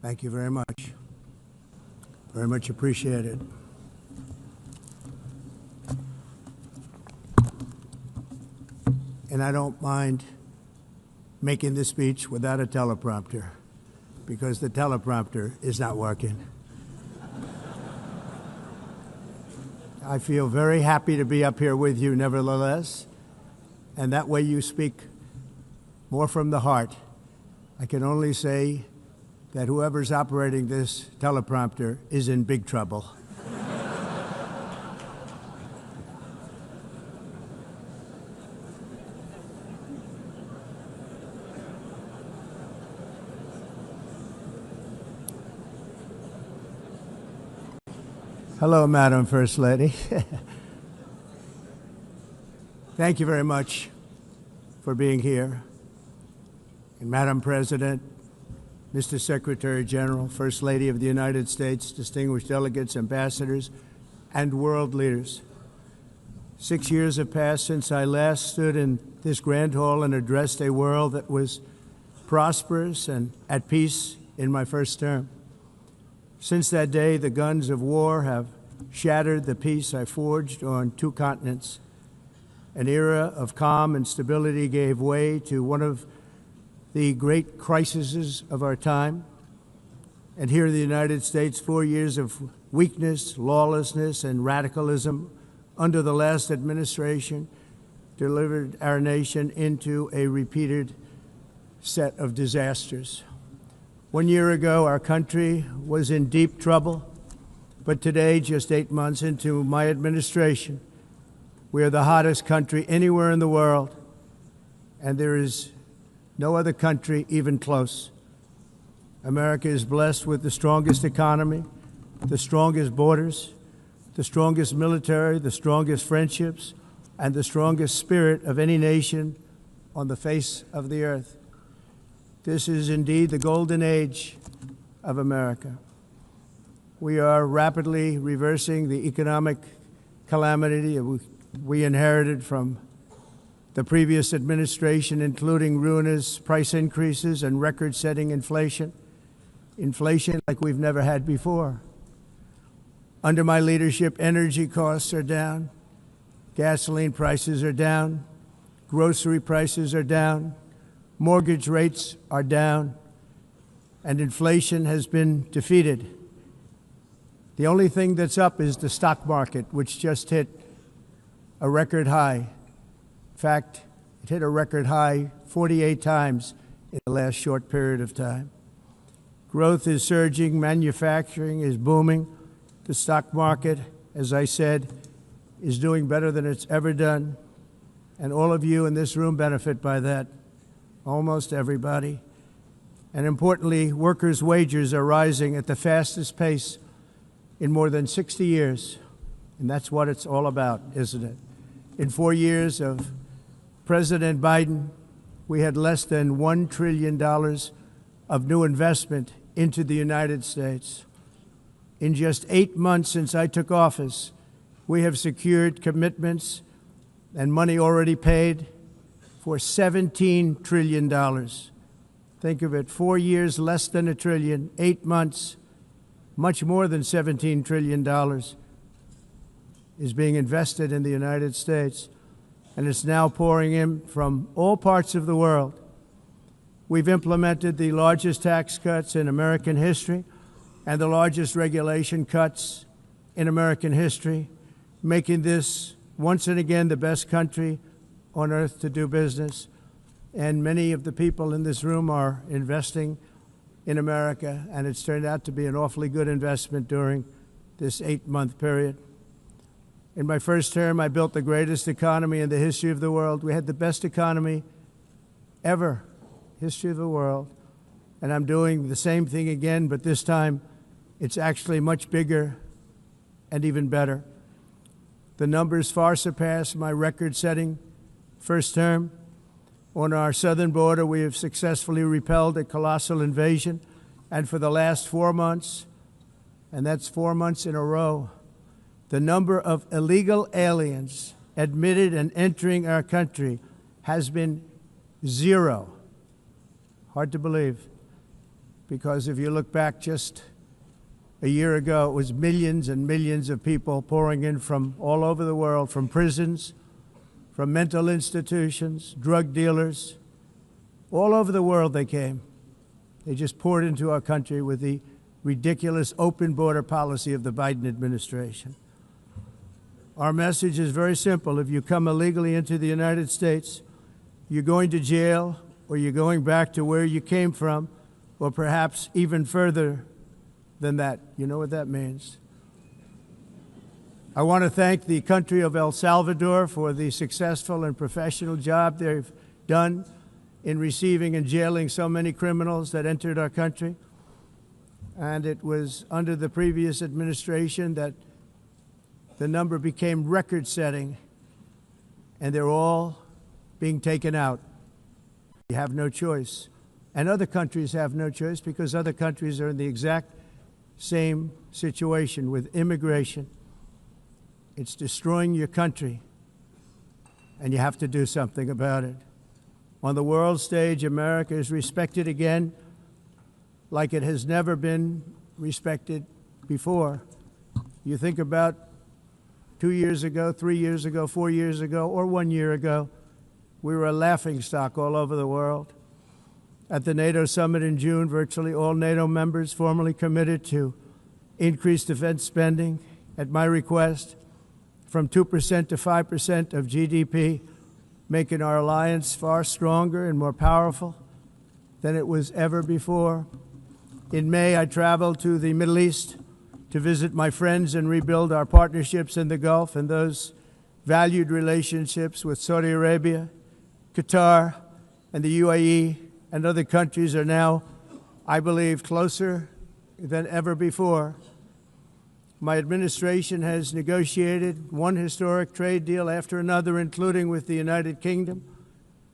Thank you very much. Very much appreciated. And I don't mind making this speech without a teleprompter, because the teleprompter is not working. I feel very happy to be up here with you nevertheless, and that way you speak more from the heart. I can only say that whoever's operating this teleprompter is in big trouble. Hello, Madam First Lady. Thank you very much for being here. And Madam President, Mr. Secretary General, First Lady of the United States, distinguished delegates, ambassadors, and world leaders. 6 years have passed since I last stood in this grand hall and addressed a world that was prosperous and at peace in my first term. Since that day, the guns of war have shattered the peace I forged on 2 continents. An era of calm and stability gave way to one of the great crises of our time. And here in the United States, 4 years of weakness, lawlessness, and radicalism under the last administration delivered our nation into a repeated set of disasters. 1 year ago, our country was in deep trouble, but today, just 8 months into my administration, we are the hottest country anywhere in the world, and there is no other country even close. America is blessed with the strongest economy, the strongest borders, the strongest military, the strongest friendships, and the strongest spirit of any nation on the face of the earth. This is indeed the golden age of America. We are rapidly reversing the economic calamity we inherited from the previous administration, including ruinous price increases and record-setting inflation like we've never had before. Under my leadership, energy costs are down, gasoline prices are down, grocery prices are down, mortgage rates are down, and inflation has been defeated. The only thing that's up is the stock market, which just hit a record high. In fact, it hit a record high 48 times in the last short period of time. Growth is surging, manufacturing is booming. The stock market, as I said, is doing better than it's ever done. And all of you in this room benefit by that, almost everybody. And importantly, workers' wages are rising at the fastest pace in more than 60 years. And that's what it's all about, isn't it? In 4 years of President Biden, we had less than $1 trillion of new investment into the United States. In just 8 months since I took office, we have secured commitments and money already paid for $17 trillion. Think of it, 4 years, less than $1 trillion, 8 months, much more than $17 trillion is being invested in the United States. And it's now pouring in from all parts of the world. We've implemented the largest tax cuts in American history and the largest regulation cuts in American history, making this once and again the best country on earth to do business. And many of the people in this room are investing in America, and it's turned out to be an awfully good investment during this 8-month period. In my first term, I built the greatest economy in the history of the world. We had the best economy ever, history of the world. And I'm doing the same thing again, but this time it's actually much bigger and even better. The numbers far surpass my record-setting first term. On our southern border, we have successfully repelled a colossal invasion. And for the last 4 months, and that's 4 months in a row, the number of illegal aliens admitted and entering our country has been 0. Hard to believe. because if you look back just a year ago, it was millions and millions of people pouring in from all over the world, from prisons, from mental institutions, drug dealers. All over the world they came. They just poured into our country with the ridiculous open border policy of the Biden administration. Our message is very simple. If you come illegally into the United States, you're going to jail, or you're going back to where you came from, or perhaps even further than that. You know what that means. I want to thank the country of El Salvador for the successful and professional job they've done in receiving and jailing so many criminals that entered our country. And it was under the previous administration that the number became record-setting, and they're all being taken out. You have no choice. And other countries have no choice because other countries are in the exact same situation with immigration. It's destroying your country, and you have to do something about it. On the world stage, America is respected again like it has never been respected before. You think about 2 years ago, 3 years ago, 4 years ago, or 1 year ago, we were a laughingstock all over the world. At the NATO summit in June, virtually all NATO members formally committed to increase defense spending at my request from 2% to 5% of GDP, making our alliance far stronger and more powerful than it was ever before. In May, I traveled to the Middle East to visit my friends and rebuild our partnerships in the Gulf and those valued relationships with Saudi Arabia, Qatar, and the UAE, and other countries are now, I believe, closer than ever before. My administration has negotiated one historic trade deal after another, including with the United Kingdom,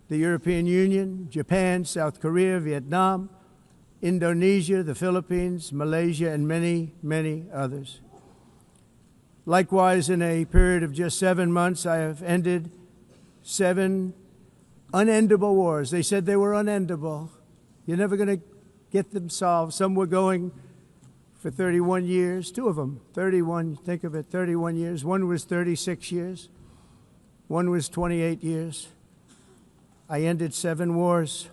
the European Union, Japan, South Korea, Vietnam, Indonesia, the Philippines, Malaysia, and many, many others. Likewise, in a period of just 7 months, I have ended 7 unendable wars. They said they were unendable. You're never going to get them solved. Some were going for 31 years, 2 of them, 31, think of it, 31 years. One was 36 years. One was 28 years. I ended 7 wars.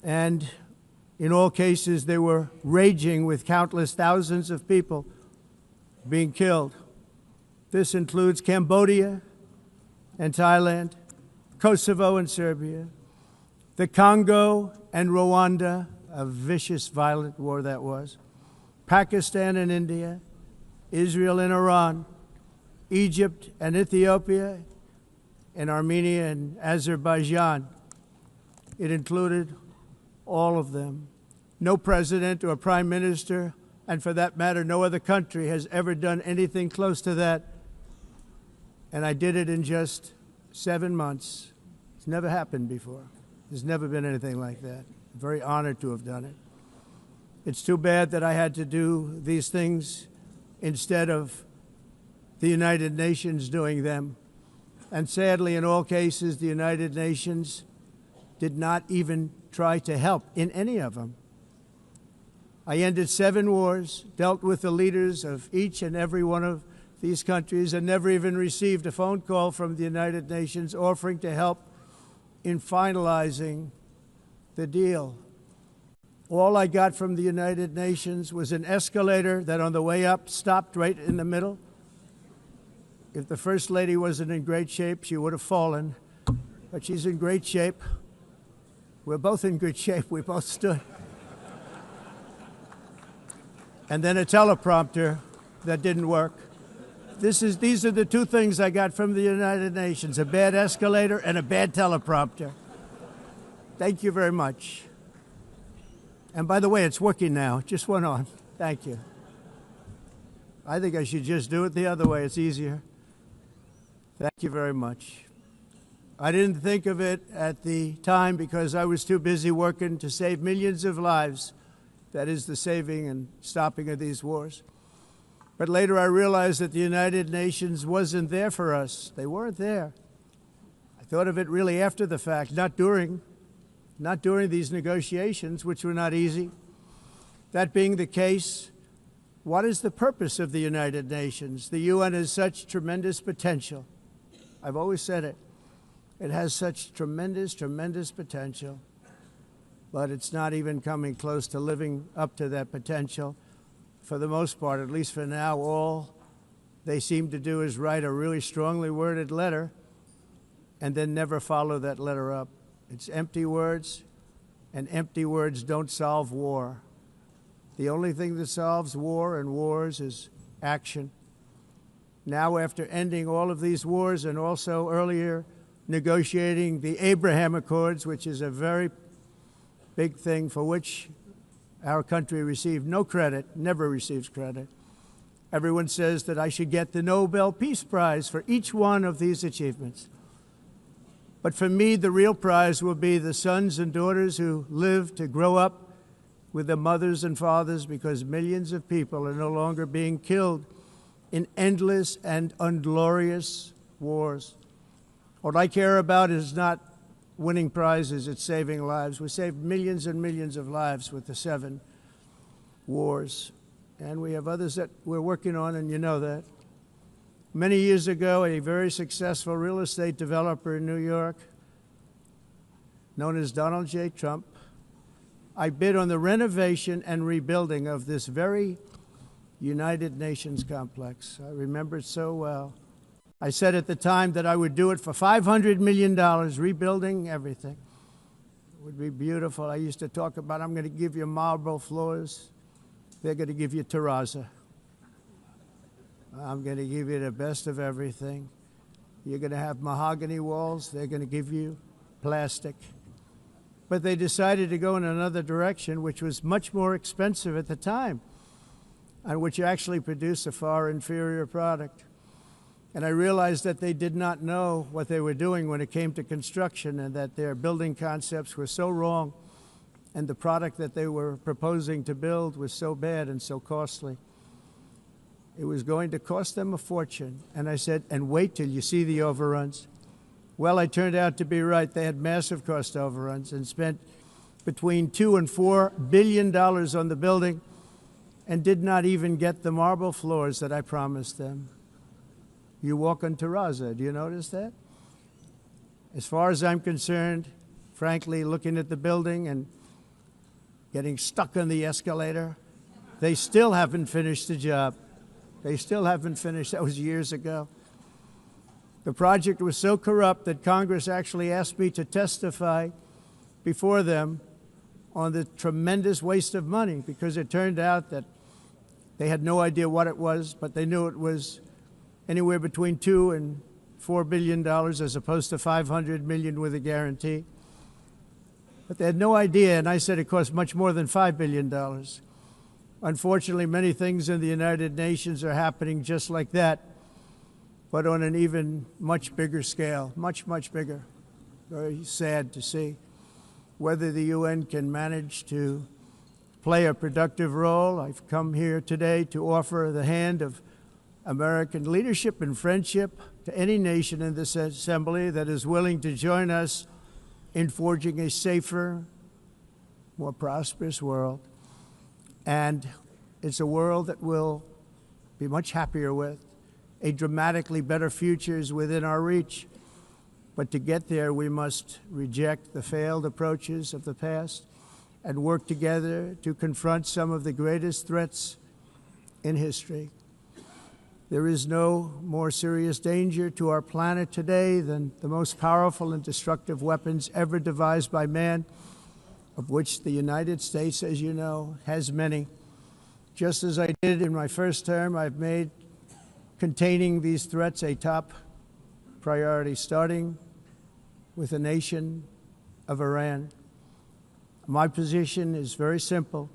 And in all cases, they were raging with countless thousands of people being killed. This includes Cambodia and Thailand, Kosovo and Serbia, the Congo and Rwanda, a vicious, violent war that was, Pakistan and India, Israel and Iran, Egypt and Ethiopia, and Armenia and Azerbaijan. It included all of them. No president or prime minister, and for that matter, no other country has ever done anything close to that. And I did it in just 7 months. It's never happened before. There's never been anything like that. I'm very honored to have done it. It's too bad that I had to do these things instead of the United Nations doing them. And sadly, in all cases, the United Nations did not even try to help in any of them. I ended 7 wars, dealt with the leaders of each and every one of these countries, and never even received a phone call from the United Nations offering to help in finalizing the deal. All I got from the United Nations was an escalator that on the way up stopped right in the middle. If the First Lady wasn't in great shape, she would have fallen, but she's in great shape. We're both in good shape. We both stood. And then a teleprompter that didn't work. These are the 2 things I got from the United Nations, a bad escalator and a bad teleprompter. Thank you very much. And by the way, it's working now. It just went on. Thank you. I think I should just do it the other way. It's easier. Thank you very much. I didn't think of it at the time because I was too busy working to save millions of lives. That is the saving and stopping of these wars. But later I realized that the United Nations wasn't there for us. They weren't there. I thought of it really after the fact, not during these negotiations, which were not easy. That being the case, what is the purpose of the United Nations? The UN has such tremendous potential. I've always said it. It has such tremendous, tremendous potential, but it's not even coming close to living up to that potential. For the most part, at least for now, all they seem to do is write a really strongly worded letter and then never follow that letter up. It's empty words, and empty words don't solve war. The only thing that solves war and wars is action. Now, after ending all of these wars and also earlier negotiating the Abraham Accords, which is a very big thing for which our country received no credit, never receives credit. Everyone says that I should get the Nobel Peace Prize for each one of these achievements. But for me, the real prize will be the sons and daughters who live to grow up with their mothers and fathers, because millions of people are no longer being killed in endless and unglorious wars. What I care about is not winning prizes, it's saving lives. We saved millions and millions of lives with the 7 wars. And we have others that we're working on, and you know that. Many years ago, a very successful real estate developer in New York, known as Donald J. Trump, I bid on the renovation and rebuilding of this very United Nations complex. I remember it so well. I said at the time that I would do it for $500 million, rebuilding everything. It would be beautiful. I used to talk about, I'm going to give you marble floors. They're going to give you terrazzo. I'm going to give you the best of everything. You're going to have mahogany walls. They're going to give you plastic. But they decided to go in another direction, which was much more expensive at the time, and which actually produced a far inferior product. And I realized that they did not know what they were doing when it came to construction, and that their building concepts were so wrong, and the product that they were proposing to build was so bad and so costly. It was going to cost them a fortune. And I said, and wait till you see the overruns. Well, I turned out to be right. They had massive cost overruns and spent between $2 and $4 billion on the building and did not even get the marble floors that I promised them. You walk on terrazzo. Do you notice that? As far as I'm concerned, frankly, looking at the building and getting stuck on the escalator, they still haven't finished the job. They still haven't finished. That was years ago. The project was so corrupt that Congress actually asked me to testify before them on the tremendous waste of money, because it turned out that they had no idea what it was, but they knew it was anywhere between $2 and $4 billion as opposed to $500 million with a guarantee. But they had no idea, and I said it cost much more than $5 billion. Unfortunately, many things in the United Nations are happening just like that, but on an even much bigger scale, much, much bigger. Very sad to see. Whether the UN can manage to play a productive role, I've come here today to offer the hand of American leadership and friendship to any nation in this assembly that is willing to join us in forging a safer, more prosperous world. And it's a world that we'll be much happier with. A dramatically better future is within our reach. But to get there, we must reject the failed approaches of the past and work together to confront some of the greatest threats in history. There is no more serious danger to our planet today than the most powerful and destructive weapons ever devised by man, of which the United States, as you know, has many. Just as I did in my first term, I've made containing these threats a top priority, starting with the nation of Iran. My position is very simple.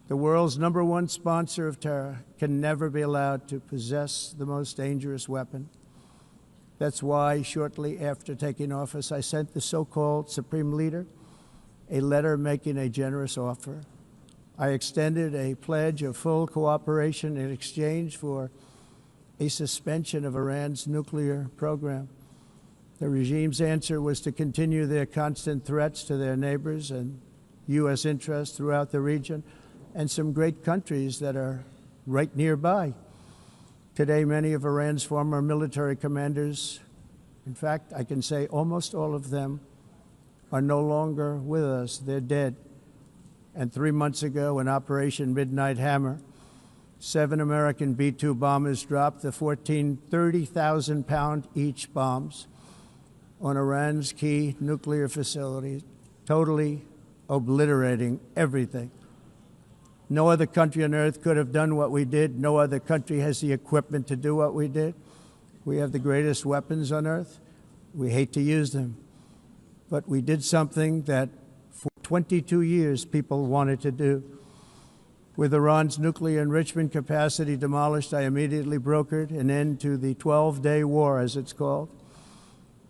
The world's #1 sponsor of terror can never be allowed to possess the most dangerous weapon. That's why, shortly after taking office, I sent the so-called Supreme Leader a letter making a generous offer. I extended a pledge of full cooperation in exchange for a suspension of Iran's nuclear program. The regime's answer was to continue their constant threats to their neighbors and U.S. interests throughout the region, and some great countries that are right nearby. Today, many of Iran's former military commanders, in fact, I can say almost all of them, are no longer with us. They're dead. And 3 months ago, in Operation Midnight Hammer, 7 American B-2 bombers dropped the 14 30,000-pound each bombs on Iran's key nuclear facilities, totally obliterating everything. No other country on earth could have done what we did. No other country has the equipment to do what we did. We have the greatest weapons on earth. We hate to use them. But we did something that for 22 years people wanted to do. With Iran's nuclear enrichment capacity demolished, I immediately brokered an end to the 12-day war, as it's called,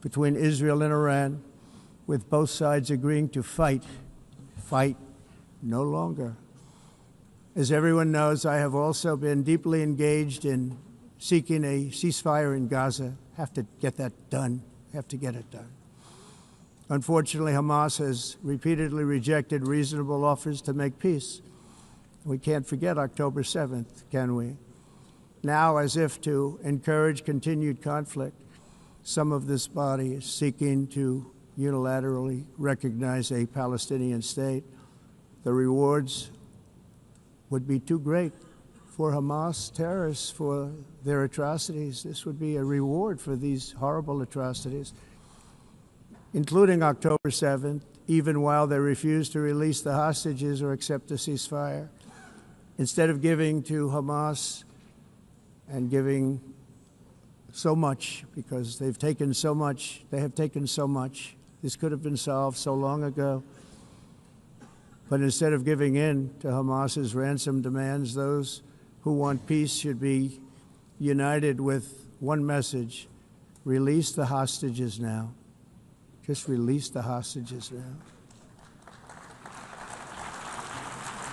between Israel and Iran, with both sides agreeing to fight no longer. As everyone knows, I have also been deeply engaged in seeking a ceasefire in Gaza. Have to get that done. Have to get it done. Unfortunately, Hamas has repeatedly rejected reasonable offers to make peace. We can't forget October 7th, can we? Now, as if to encourage continued conflict, some of this body is seeking to unilaterally recognize a Palestinian state. The rewards would be too great for Hamas terrorists for their atrocities. This would be a reward for these horrible atrocities, including October 7th, even while they refuse to release the hostages or accept a ceasefire. Instead of giving to Hamas and giving so much, because they've taken so much, they have taken so much. This could have been solved so long ago. But instead of giving in to Hamas's ransom demands, those who want peace should be united with one message: release the hostages now. Just release the hostages now.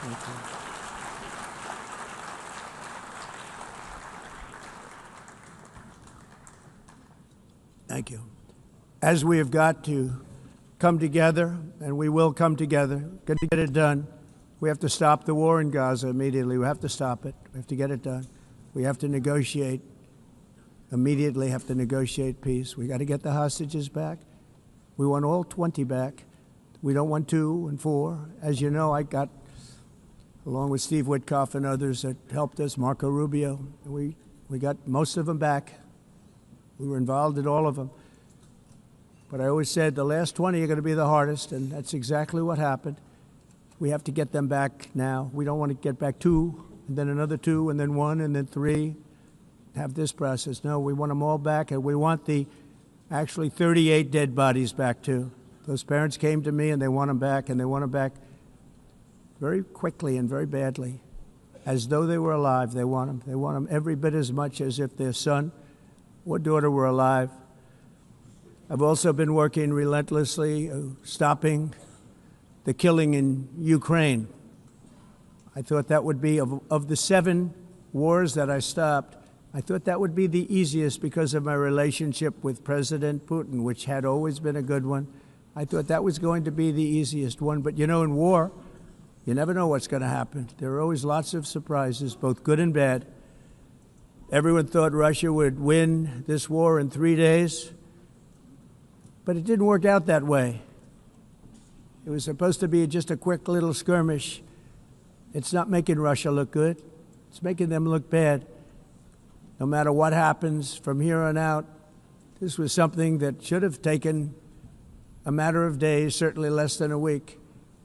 Thank you. Thank you. As we have got to come together, and we will come together, get to get it done, we have to stop the war in Gaza immediately. We have to stop it. We have to get it done. We have to negotiate, immediately have to negotiate peace. We got to get the hostages back. We want all 20 back. We don't want 2 and 4. As you know, I got, along with Steve Witkoff and others that helped us, Marco Rubio, we got most of them back. We were involved in all of them. But I always said the last 20 are going to be the hardest, and that's exactly what happened. We have to get them back now. We don't want to get back 2, and then another 2, and then 1, and then 3, have this process. No, we want them all back, and we want the actually 38 dead bodies back, too. Those parents came to me, and they want them back, and they want them back very quickly and very badly. As though they were alive, they want them. They want them every bit as much as if their son or daughter were alive. I've also been working relentlessly, stopping the killing in Ukraine. I thought that would be, of the 7 wars that I stopped, I thought that would be the easiest because of my relationship with President Putin, which had always been a good one. I thought that was going to be the easiest one. But, you know, in war, you never know what's going to happen. There are always lots of surprises, both good and bad. Everyone thought Russia would win this war in 3 days, but it didn't work out that way. It was supposed to be just a quick little skirmish. It's not making Russia look good. It's making them look bad. No matter what happens from here on out, this was something that should have taken a matter of days, certainly less than a week,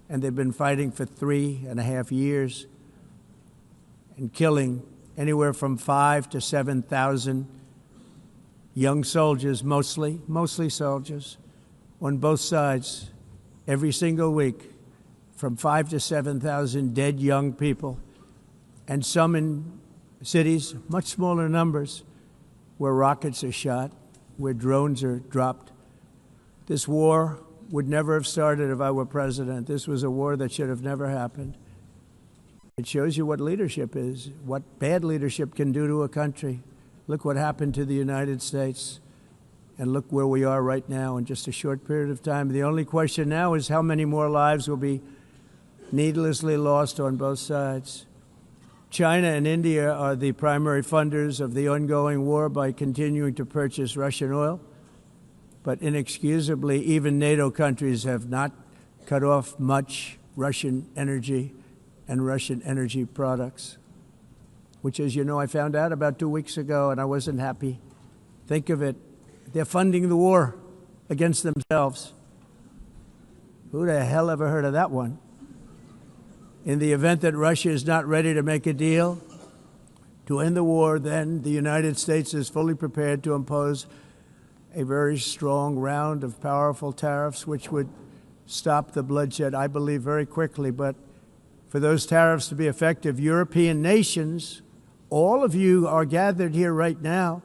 and they've been fighting for 3.5 years and killing anywhere from 5,000 to 7,000 young soldiers, mostly soldiers, on both sides, every single week, from 5,000 to 7,000 dead young people, and some in cities, much smaller numbers, where rockets are shot, where drones are dropped. This war would never have started if I were president. This was a war that should have never happened. It shows you what leadership is, what bad leadership can do to a country. Look what happened to the United States, and look where we are right now in just a short period of time. The only question now is how many more lives will be needlessly lost on both sides. China and India are the primary funders of the ongoing war by continuing to purchase Russian oil. But inexcusably, even NATO countries have not cut off much Russian energy and Russian energy products, which, as you know, I found out about 2 weeks ago, and I wasn't happy. Think of it. They're funding the war against themselves. Who the hell ever heard of that one? In the event that Russia is not ready to make a deal to end the war, then the United States is fully prepared to impose a very strong round of powerful tariffs, which would stop the bloodshed, I believe, very quickly. But for those tariffs to be effective, European nations, all of you are gathered here right now,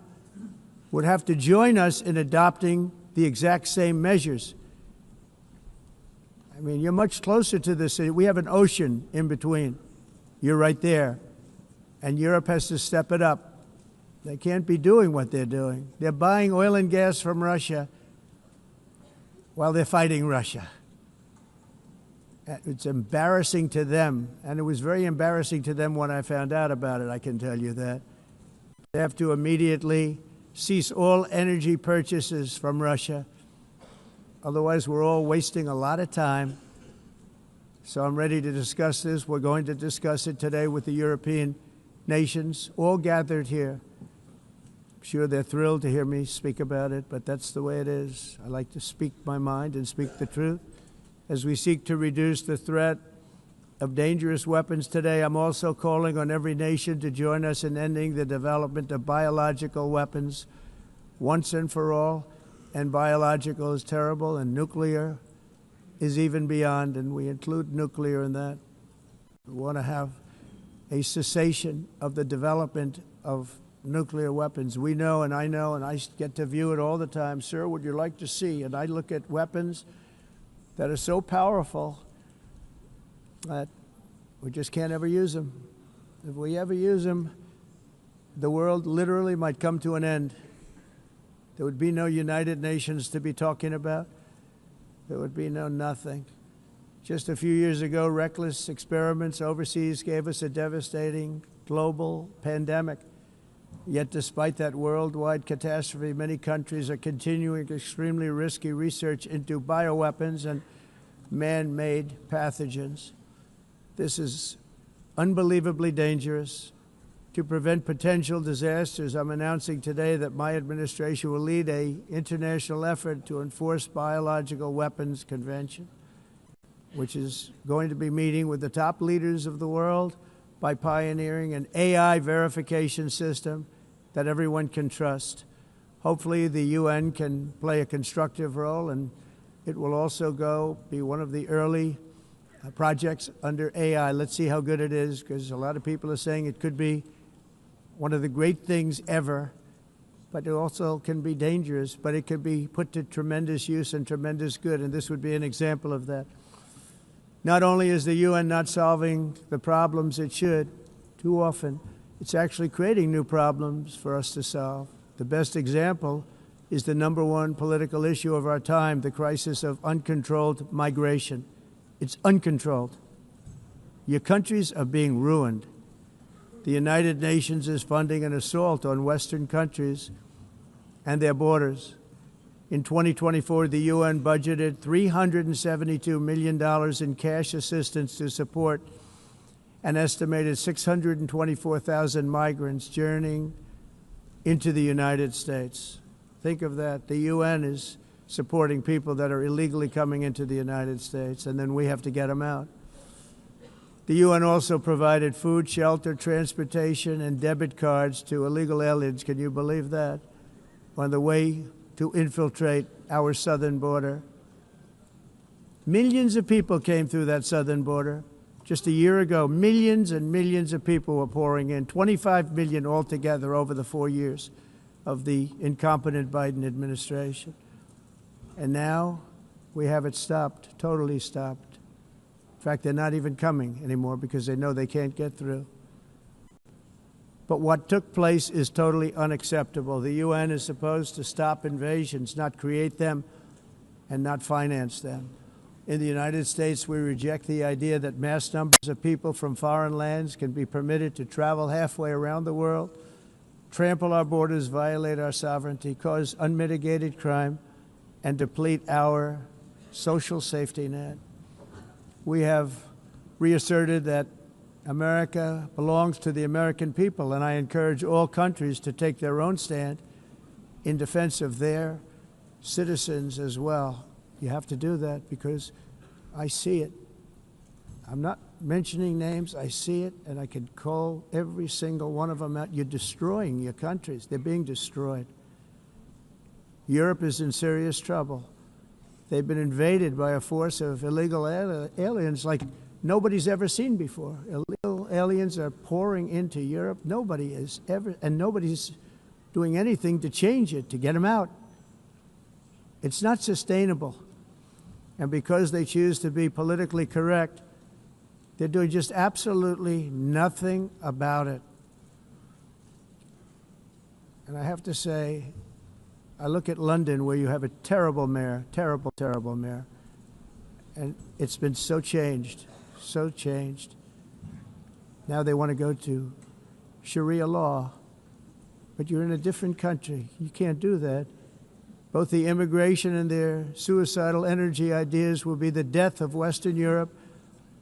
would have to join us in adopting the exact same measures. I mean, you're much closer to this. We have an ocean in between. You're right there. And Europe has to step it up. They can't be doing what they're doing. They're buying oil and gas from Russia while they're fighting Russia. It's embarrassing to them, and it was very embarrassing to them when I found out about it, I can tell you that. They have to immediately cease all energy purchases from Russia. Otherwise, we're all wasting a lot of time. So I'm ready to discuss this. We're going to discuss it today with the European nations, all gathered here. I'm sure they're thrilled to hear me speak about it, but that's the way it is. I like to speak my mind and speak the truth. As we seek to reduce the threat of dangerous weapons today, I'm also calling on every nation to join us in ending the development of biological weapons once and for all. And biological is terrible, and nuclear is even beyond, and we include nuclear in that. We want to have a cessation of the development of nuclear weapons. We know, and I get to view it all the time. Sir, would you like to see? And I look at weapons that are so powerful that we just can't ever use them. If we ever use them, the world literally might come to an end. There would be no United Nations to be talking about. There would be no nothing. Just a few years ago, reckless experiments overseas gave us a devastating global pandemic. Yet despite that worldwide catastrophe, many countries are continuing extremely risky research into bioweapons and man-made pathogens. This is unbelievably dangerous. To prevent potential disasters, I'm announcing today that my administration will lead an international effort to enforce biological weapons convention, which is going to be meeting with the top leaders of the world by pioneering an AI verification system that everyone can trust. Hopefully the UN can play a constructive role, and it will also be one of the early projects under AI. Let's see how good it is, because a lot of people are saying it could be one of the great things ever, but it also can be dangerous, but it can be put to tremendous use and tremendous good, and this would be an example of that. Not only is the UN not solving the problems it should, too often, it's actually creating new problems for us to solve. The best example is the #1 political issue of our time, the crisis of uncontrolled migration. It's uncontrolled. Your countries are being ruined. The United Nations is funding an assault on Western countries and their borders. In 2024, the UN budgeted $372 million in cash assistance to support an estimated 624,000 migrants journeying into the United States. Think of that. The UN is supporting people that are illegally coming into the United States, and then we have to get them out. The UN also provided food, shelter, transportation, and debit cards to illegal aliens. Can you believe that? On the way to infiltrate our southern border. Millions of people came through that southern border. Just a year ago, millions and millions of people were pouring in, 25 million altogether over the 4 years of the incompetent Biden administration. And now we have it stopped, totally stopped. In fact, they're not even coming anymore because they know they can't get through. But what took place is totally unacceptable. The UN is supposed to stop invasions, not create them and not finance them. In the United States, we reject the idea that mass numbers of people from foreign lands can be permitted to travel halfway around the world, trample our borders, violate our sovereignty, cause unmitigated crime, and deplete our social safety net. We have reasserted that America belongs to the American people, and I encourage all countries to take their own stand in defense of their citizens as well. You have to do that because I see it. I'm not mentioning names. I see it, and I can call every single one of them out. You're destroying your countries. They're being destroyed. Europe is in serious trouble. They've been invaded by a force of illegal aliens like nobody's ever seen before. Illegal aliens are pouring into Europe. Nobody is ever, and nobody's doing anything to change it, to get them out. It's not sustainable. And because they choose to be politically correct, they're doing just absolutely nothing about it. And I have to say, I look at London, where you have a terrible mayor, terrible, terrible mayor, and it's been so changed, so changed. Now they want to go to Sharia law, but you're in a different country. You can't do that. Both the immigration and their suicidal energy ideas will be the death of Western Europe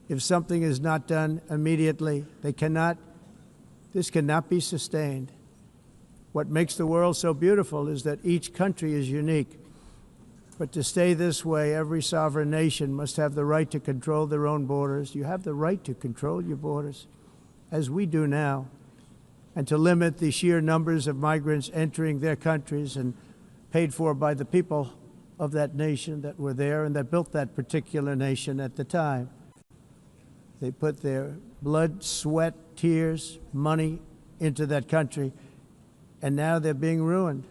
if something is not done immediately. This cannot be sustained. What makes the world so beautiful is that each country is unique. But to stay this way, every sovereign nation must have the right to control their own borders. You have the right to control your borders, as we do now, and to limit the sheer numbers of migrants entering their countries and paid for by the people of that nation that were there and that built that particular nation at the time. They put their blood, sweat, tears, money into that country, and now they're being ruined.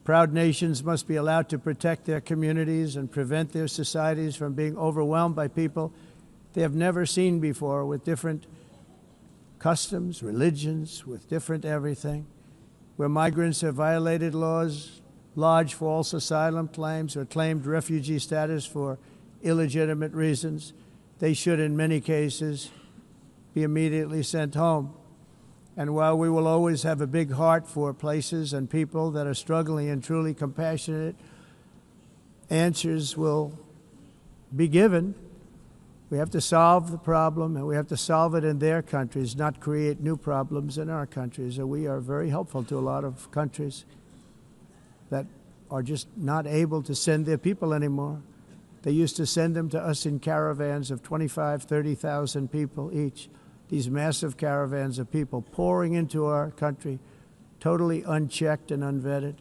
Proud nations must be allowed to protect their communities and prevent their societies from being overwhelmed by people they have never seen before, with different customs, religions, with different everything. Where migrants have violated laws, lodged false asylum claims, or claimed refugee status for illegitimate reasons, they should, in many cases, be immediately sent home. And while we will always have a big heart for places and people that are struggling and truly compassionate, answers will be given. We have to solve the problem, and we have to solve it in their countries, not create new problems in our countries. And we are very helpful to a lot of countries that are just not able to send their people anymore. They used to send them to us in caravans of 25,000, 30,000 people each. These massive caravans of people pouring into our country, totally unchecked and unvetted.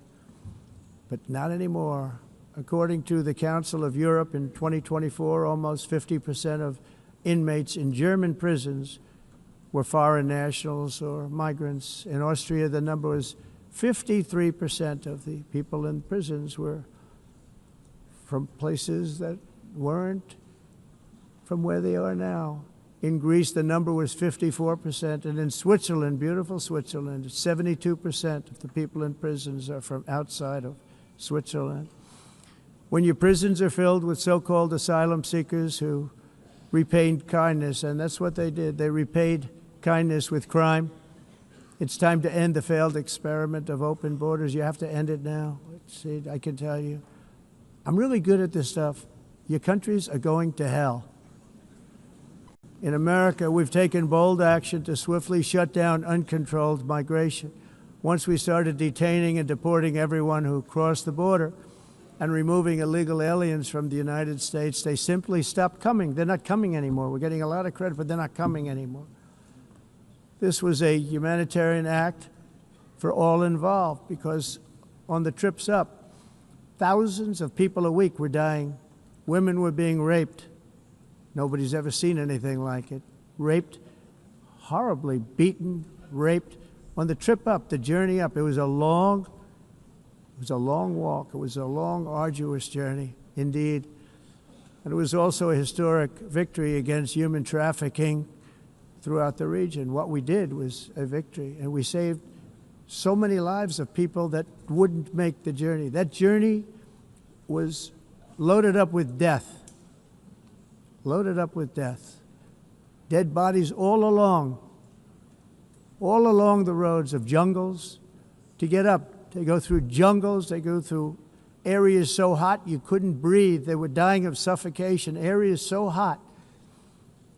But not anymore. According to the Council of Europe, in 2024, almost 50% of inmates in German prisons were foreign nationals or migrants. In Austria, the number was 53% of the people in prisons were from places that weren't from where they are now. In Greece, the number was 54%, and in Switzerland, beautiful Switzerland, 72% of the people in prisons are from outside of Switzerland. When your prisons are filled with so-called asylum seekers who repaid kindness, and that's what they did, they repaid kindness with crime, it's time to end the failed experiment of open borders. You have to end it now. See, I can tell you, I'm really good at this stuff. Your countries are going to hell. In America, we've taken bold action to swiftly shut down uncontrolled migration. Once we started detaining and deporting everyone who crossed the border and removing illegal aliens from the United States, they simply stopped coming. They're not coming anymore. We're getting a lot of credit, but they're not coming anymore. This was a humanitarian act for all involved, because on the trips up, thousands of people a week were dying. Women were being raped. Nobody's ever seen anything like it. Raped, horribly beaten, raped. On the trip up, the journey up, it was a long walk. It was a long, arduous journey, indeed. And it was also a historic victory against human trafficking throughout the region. What we did was a victory, and we saved so many lives of people that wouldn't make the journey. That journey was loaded up with death. loaded up with death. Dead bodies all along the roads of jungles. To get up, they go through jungles, they go through areas so hot you couldn't breathe. They were dying of suffocation, areas so hot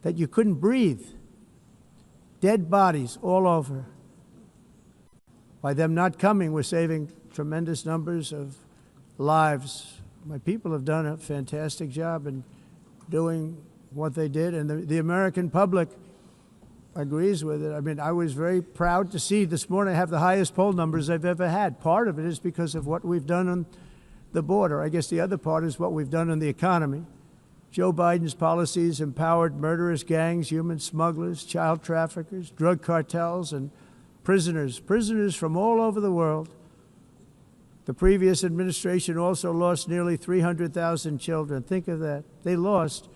that you couldn't breathe. Dead bodies all over. By them not coming, we're saving tremendous numbers of lives. My people have done a fantastic job in doing what they did, and the American public agrees with it. I mean, I was very proud to see this morning I have the highest poll numbers I've ever had. Part of it is because of what we've done on the border. I guess the other part is what we've done on the economy. Joe Biden's policies empowered murderous gangs, human smugglers, child traffickers, drug cartels, and prisoners from all over the world. The previous administration also lost nearly 300,000 children. Think of that. They lost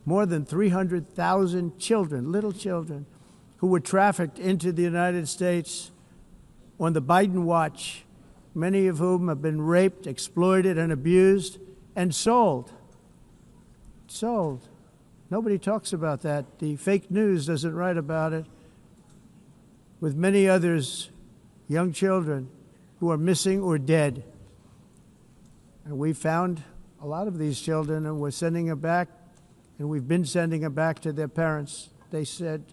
more than 300,000 children, little children, who were trafficked into the United States on the Biden watch, many of whom have been raped, exploited, and abused, and sold. Sold. Nobody talks about that. The fake news doesn't write about it. With many others, young children who are missing or dead. And we found a lot of these children, and we're sending them back, and we've been sending them back to their parents. They said,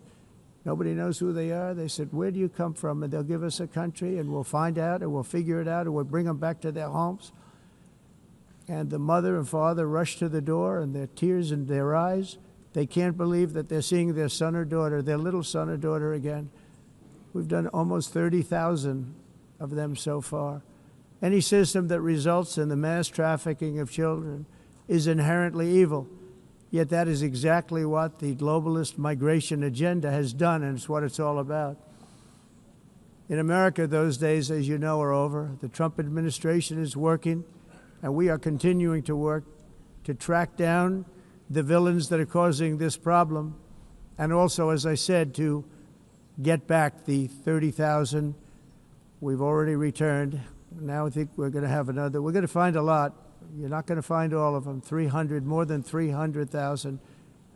nobody knows who they are. They said, where do you come from? And they'll give us a country, and we'll find out, and we'll figure it out, and we'll bring them back to their homes. And the mother and father rush to the door, and their tears in their eyes. They can't believe that they're seeing their son or daughter, their little son or daughter again. We've done almost 30,000 of them so far. Any system that results in the mass trafficking of children is inherently evil. Yet that is exactly what the globalist migration agenda has done, and it's what it's all about. In America, those days, as you know, are over. The Trump administration is working, and we are continuing to work to track down the villains that are causing this problem, and also, as I said, to get back the 30,000 we've already returned. Now I think we're going to have another. We're going to find a lot. You're not going to find all of them. 300, more than 300,000.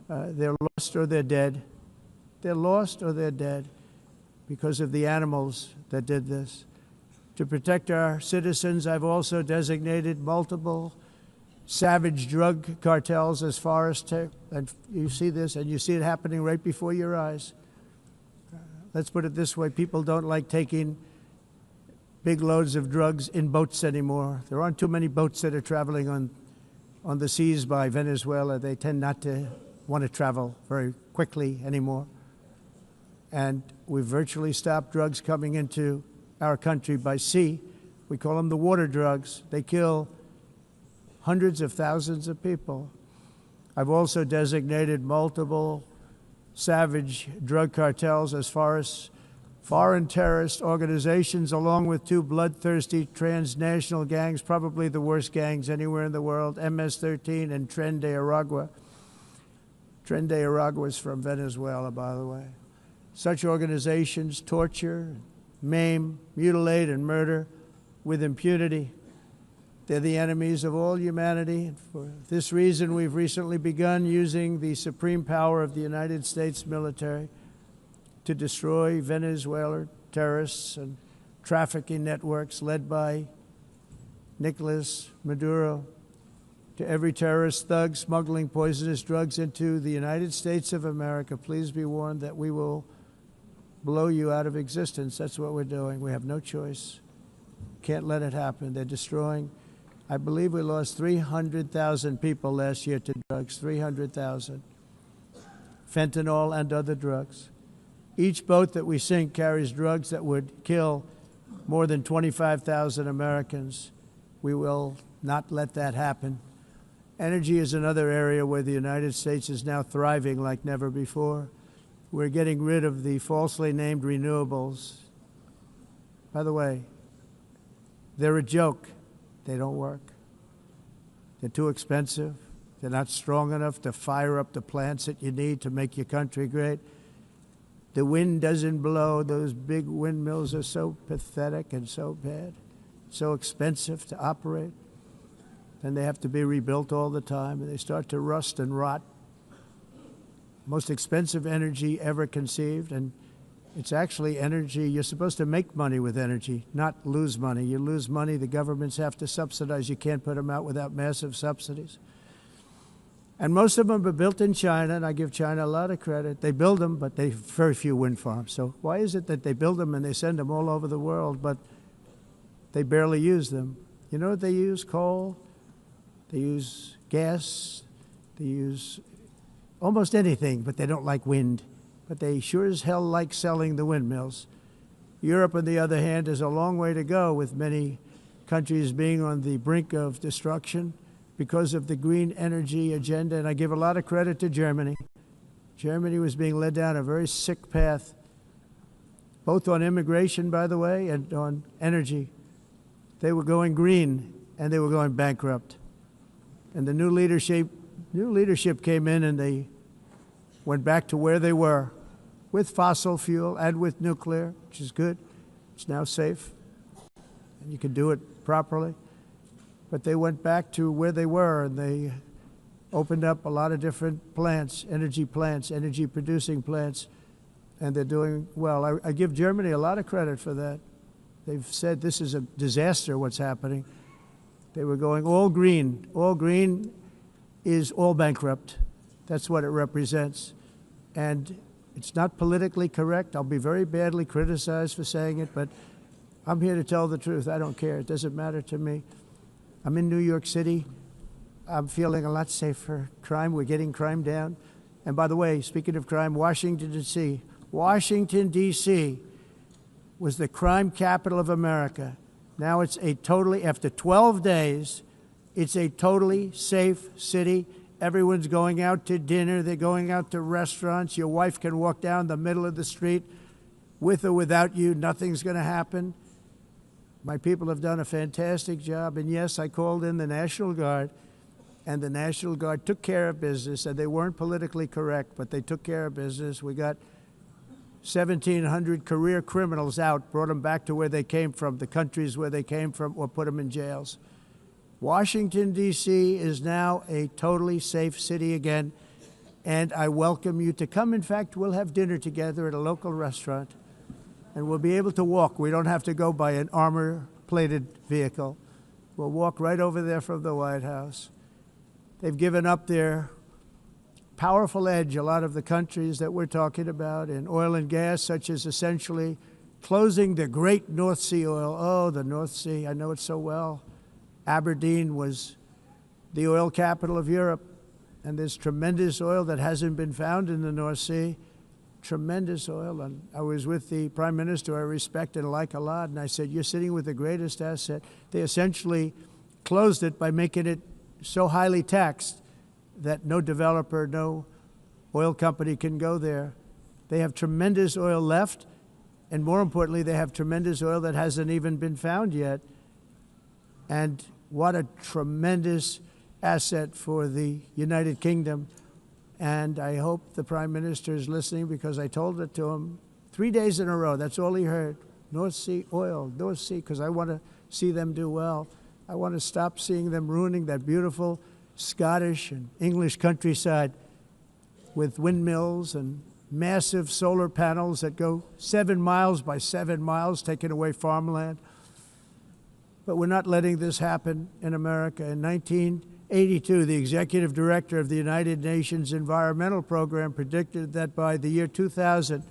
They're lost or they're dead. They're lost or they're dead because of the animals that did this. To protect our citizens, I've also designated multiple savage drug cartels as far as and you see this, and you see it happening right before your eyes. Let's put it this way. People don't like taking big loads of drugs in boats anymore. There aren't too many boats that are traveling on the seas by Venezuela. They tend not to want to travel very quickly anymore. And we've virtually stopped drugs coming into our country by sea. We call them the water drugs. They kill hundreds of thousands of people. I've also designated multiple savage drug cartels as far as foreign terrorist organizations, along with two bloodthirsty transnational gangs, probably the worst gangs anywhere in the world, MS-13 and Tren de Aragua. Tren de Aragua is from Venezuela, by the way. Such organizations torture, maim, mutilate, and murder with impunity. They're the enemies of all humanity. And for this reason, we've recently begun using the supreme power of the United States military to destroy Venezuelan terrorists and trafficking networks led by Nicolas Maduro. To every terrorist thug smuggling poisonous drugs into the United States of America, please be warned that we will blow you out of existence. That's what we're doing. We have no choice. Can't let it happen. They're destroying. I believe we lost 300,000 people last year to drugs, 300,000. Fentanyl and other drugs. Each boat that we sink carries drugs that would kill more than 25,000 Americans. We will not let that happen. Energy is another area where the United States is now thriving like never before. We're getting rid of the falsely named renewables. By the way, they're a joke. They don't work. They're too expensive. They're not strong enough to fire up the plants that you need to make your country great. The wind doesn't blow. Those big windmills are so pathetic and so bad, so expensive to operate. And they have to be rebuilt all the time, and they start to rust and rot. most expensive energy ever conceived, and it's actually energy. You're supposed to make money with energy, not lose money. You lose money, the governments have to subsidize. You can't put them out without massive subsidies. And most of them are built in China, and I give China a lot of credit. They build them, but they have very few wind farms. So why is it that they build them and they send them all over the world, but they barely use them? You know what they use? Coal. They use gas. They use almost anything, but they don't like wind. But they sure as hell like selling the windmills. Europe, on the other hand, has a long way to go, with many countries being on the brink of destruction because of the green energy agenda. And I give a lot of credit to Germany. Germany was being led down a very sick path, both on immigration, by the way, and on energy. They were going green, and they were going bankrupt. And the new leadership came in, and they went back to where they were, with fossil fuel and with nuclear, which is good. It's now safe, and you can do it properly. But they went back to where they were, and they opened up a lot of different plants, energy-producing plants, and they're doing well. I give Germany a lot of credit for that. They've said this is a disaster, what's happening. They were going all green. All green is all bankrupt. That's what it represents. And it's not politically correct. I'll be very badly criticized for saying it, but I'm here to tell the truth. I don't care. It doesn't matter to me. I'm in New York City. I'm feeling a lot safer. Crime, we're getting crime down. And by the way, speaking of crime, Washington, D.C. Washington, D.C. was the crime capital of America. Now it's a totally, after 12 days, it's a totally safe city. Everyone's going out to dinner. They're going out to restaurants. Your wife can walk down the middle of the street with or without you. Nothing's going to happen. My people have done a fantastic job. And yes, I called in the National Guard, and the National Guard took care of business. And they weren't politically correct, but they took care of business. We got 1,700 career criminals out, brought them back to where they came from, the countries where they came from, or put them in jails. Washington, D.C. is now a totally safe city again, and I welcome you to come. In fact, we'll have dinner together at a local restaurant, and we'll be able to walk. We don't have to go by an armor-plated vehicle. We'll walk right over there from the White House. They've given up their powerful edge, a lot of the countries that we're talking about, in oil and gas, such as essentially closing the great North Sea oil. Oh, the North Sea, I know it so well. Aberdeen was the oil capital of Europe, and there's tremendous oil that hasn't been found in the North Sea, tremendous oil. And I was with the Prime Minister I respect and like a lot, and I said, you're sitting with the greatest asset. They essentially closed it by making it so highly taxed that no developer, no oil company can go there. They have tremendous oil left, and more importantly, they have tremendous oil that hasn't even been found yet. And what a tremendous asset for the United Kingdom. And I hope the Prime Minister is listening, because I told it to him 3 days in a row. That's all he heard. North Sea oil, North Sea, because I want to see them do well. I want to stop seeing them ruining that beautiful Scottish and English countryside with windmills and massive solar panels that go 7 miles by 7 miles, taking away farmland. But we're not letting this happen in America. In 1982, the executive director of the United Nations Environmental Program predicted that by the year 2000,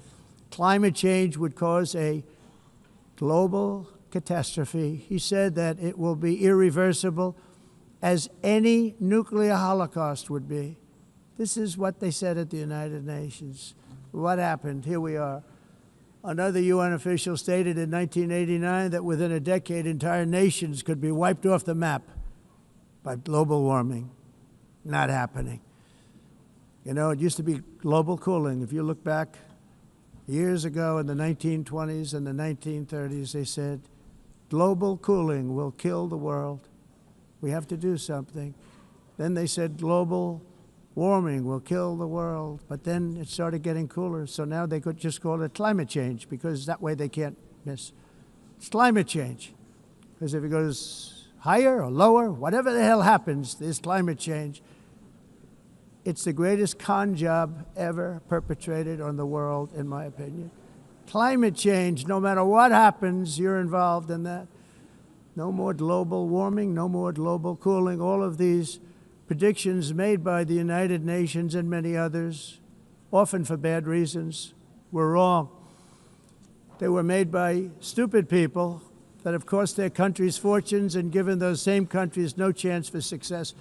climate change would cause a global catastrophe. He said that it will be irreversible, as any nuclear holocaust would be. This is what they said at the United Nations. What happened? Here we are. Another UN official stated in 1989 that within a decade, entire nations could be wiped off the map by global warming. Not happening. You know, it used to be global cooling. If you look back years ago in the 1920s and the 1930s, they said, global cooling will kill the world. We have to do something. Then they said global warming will kill the world, but then it started getting cooler, so now they could just call it climate change, because that way they can't miss. It's climate change, because if it goes higher or lower, whatever the hell happens, there's climate change. It's the greatest con job ever perpetrated on the world, in my opinion. Climate change, no matter what happens, you're involved in that. No more global warming, no more global cooling. All of these predictions made by the United Nations and many others, often for bad reasons, were wrong. They were made by stupid people that have cost their countries fortunes and given those same countries no chance for success.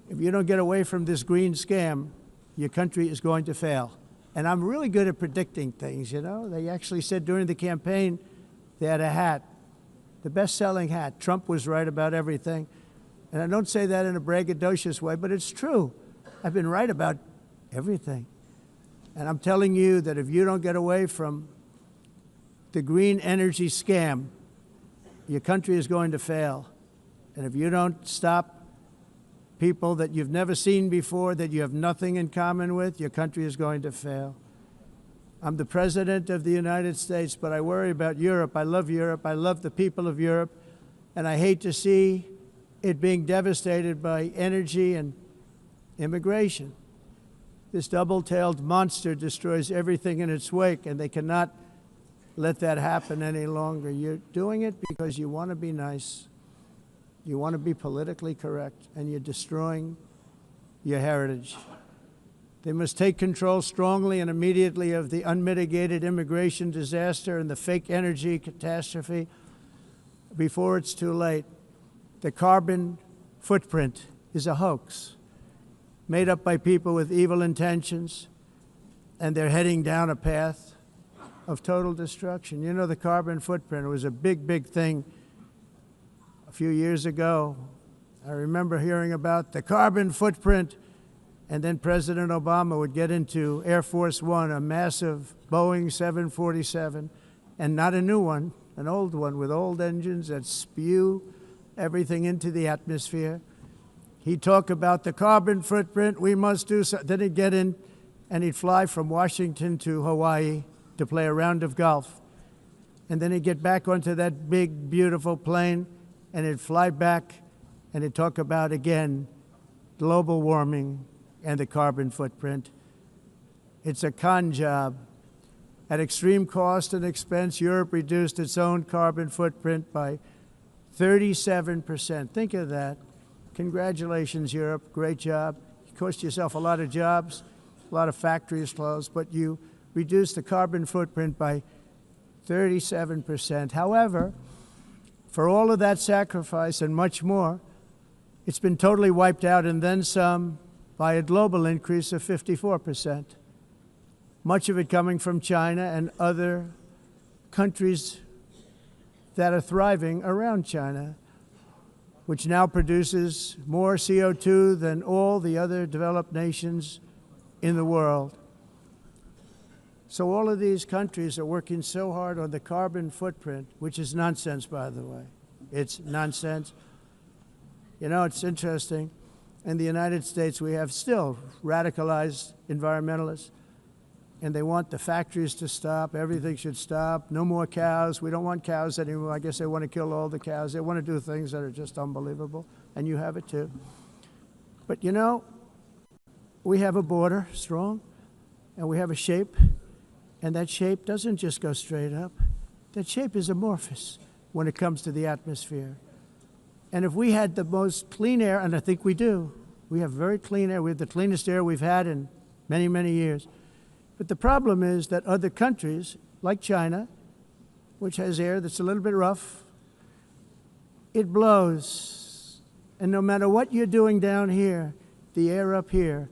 If you don't get away from this green scam, your country is going to fail. And I'm really good at predicting things, you know. They actually said during the campaign they had a hat, the best-selling hat. Trump was right about everything. And I don't say that in a braggadocious way, but it's true. I've been right about everything. And I'm telling you that if you don't get away from the green energy scam, your country is going to fail. And if you don't stop people that you've never seen before, that you have nothing in common with, your country is going to fail. I'm the President of the United States, but I worry about Europe. I love Europe. I love the people of Europe. And I hate to see it being devastated by energy and immigration. This double-tailed monster destroys everything in its wake, and they cannot let that happen any longer. You're doing it because you want to be nice. You want to be politically correct, and you're destroying your heritage. They must take control strongly and immediately of the unmitigated immigration disaster and the fake energy catastrophe before it's too late. The carbon footprint is a hoax made up by people with evil intentions, and they're heading down a path of total destruction. You know, the carbon footprint was a big, big thing a few years ago. I remember hearing about the carbon footprint, and then President Obama would get into Air Force One, a massive Boeing 747, and not a new one, an old one with old engines that spew everything into the atmosphere. He'd talk about the carbon footprint, we must do so. Then he'd get in and he'd fly from Washington to Hawaii to play a round of golf. And then he'd get back onto that big, beautiful plane and he'd fly back and he'd talk about, again, global warming and the carbon footprint. It's a con job. At extreme cost and expense, Europe reduced its own carbon footprint by 37%. Think of that. Congratulations, Europe. Great job. You cost yourself a lot of jobs, a lot of factories closed, but you reduced the carbon footprint by 37%. However, for all of that sacrifice and much more, it's been totally wiped out and then some by a global increase of 54%. Much of it coming from China and other countries that are thriving around China, which now produces more CO2 than all the other developed nations in the world. So all of these countries are working so hard on the carbon footprint, which is nonsense, by the way. It's nonsense. You know, it's interesting. In the United States, we have still radicalized environmentalists, and they want the factories to stop. Everything should stop. No more cows. We don't want cows anymore. I guess they want to kill all the cows. They want to do things that are just unbelievable, and you have it too. But you know, we have a border, strong, and we have a shape, and that shape doesn't just go straight up. That shape is amorphous when it comes to the atmosphere. And if we had the most clean air, and I think we do, we have very clean air. We have the cleanest air we've had in many, many years. But the problem is that other countries, like China, which has air that's a little bit rough, it blows. And no matter what you're doing down here, the air up here